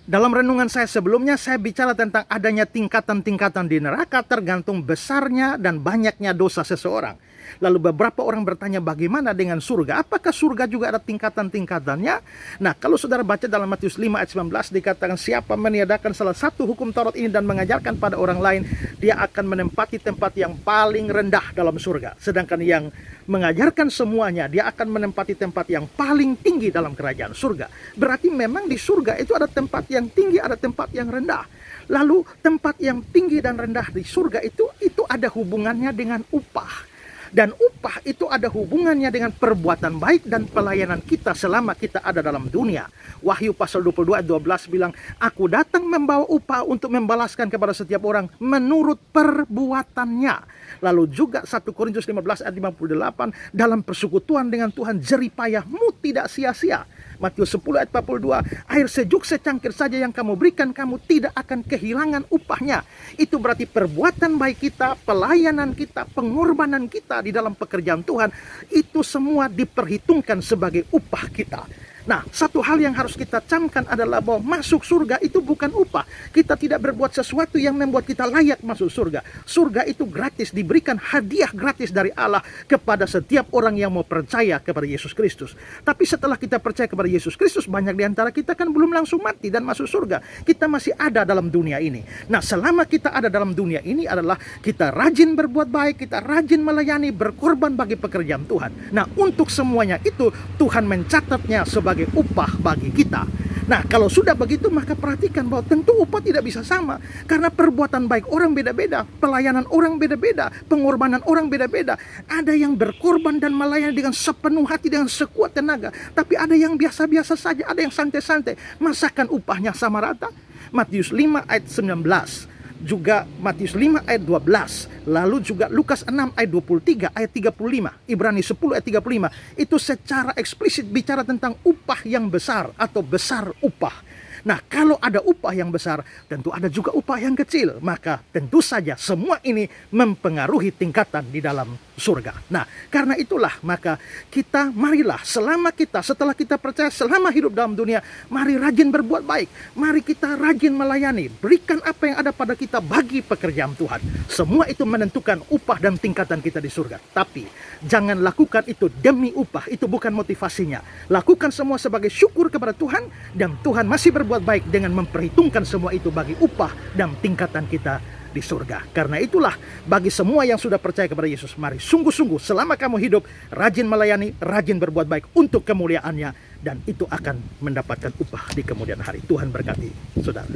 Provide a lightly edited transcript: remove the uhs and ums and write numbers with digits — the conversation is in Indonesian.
Dalam renungan saya sebelumnya, saya bicara tentang adanya tingkatan-tingkatan di neraka tergantung besarnya dan banyaknya dosa seseorang. Lalu beberapa orang bertanya, bagaimana dengan surga? Apakah surga juga ada tingkatan-tingkatannya? Nah, kalau saudara baca dalam Matius 5 ayat 19 dikatakan, siapa meniadakan salah satu hukum Taurat ini dan mengajarkan pada orang lain, dia akan menempati tempat yang paling rendah dalam surga. Sedangkan yang mengajarkan semuanya, dia akan menempati tempat yang paling tinggi dalam kerajaan surga. Berarti memang di surga itu ada tempat yang tinggi, ada tempat yang rendah. Lalu tempat yang tinggi dan rendah di surga itu ada hubungannya dengan upah. Dan upah itu ada hubungannya dengan perbuatan baik dan pelayanan kita selama kita ada dalam dunia. Wahyu pasal 22 ayat 12 bilang, aku datang membawa upah untuk membalaskan kepada setiap orang menurut perbuatannya. Lalu juga 1 Korintus 15 ayat 58, dalam persekutuan dengan Tuhan jeripayahmu tidak sia-sia. Matius 10 ayat 42, air sejuk secangkir saja yang kamu berikan, kamu tidak akan kehilangan upahnya. Itu berarti perbuatan baik kita, pelayanan kita, pengorbanan kita di dalam pekerjaan Tuhan, itu semua diperhitungkan sebagai upah kita. Nah, satu hal yang harus kita camkan adalah bahwa masuk surga itu bukan upah. Kita tidak berbuat sesuatu yang membuat kita layak masuk surga. Surga itu gratis, diberikan hadiah gratis dari Allah kepada setiap orang yang mau percaya kepada Yesus Kristus. Tapi setelah kita percaya kepada Yesus Kristus, banyak di antara kita kan belum langsung mati dan masuk surga. Kita masih ada dalam dunia ini. Nah, selama kita ada dalam dunia ini adalah kita rajin berbuat baik, kita rajin melayani, berkorban bagi pekerjaan Tuhan. Nah, untuk semuanya itu Tuhan mencatatnya sebagai upah bagi kita. Nah, kalau sudah begitu, maka perhatikan bahwa tentu upah tidak bisa sama. Karena perbuatan baik orang beda-beda, pelayanan orang beda-beda, pengorbanan orang beda-beda. Ada yang berkorban dan melayani dengan sepenuh hati, dengan sekuat tenaga. Tapi ada yang biasa-biasa saja, ada yang santai-santai. Masakan upahnya sama rata? Matius 5 ayat 19. Juga Matius 5 ayat 12, lalu juga Lukas 6 ayat 23, ayat 35, Ibrani 10 ayat 35, itu secara eksplisit bicara tentang upah yang besar atau besar upah. Nah, kalau ada upah yang besar, tentu ada juga upah yang kecil. Maka tentu saja semua ini mempengaruhi tingkatan di dalam surga. Nah, karena itulah maka kita marilah setelah kita percaya, selama hidup dalam dunia, mari rajin berbuat baik. Mari kita rajin melayani. Berikan apa yang ada pada kita bagi pekerjaan Tuhan. Semua itu menentukan upah dan tingkatan kita di surga. Tapi jangan lakukan itu demi upah. Itu bukan motivasinya. Lakukan semua sebagai syukur kepada Tuhan, dan Tuhan masih berbuat baik dengan memperhitungkan semua itu bagi upah dan tingkatan kita di surga. Karena itulah bagi semua yang sudah percaya kepada Yesus, mari sungguh-sungguh selama kamu hidup rajin melayani, rajin berbuat baik untuk kemuliaannya, dan itu akan mendapatkan upah di kemudian hari. Tuhan berkati saudara.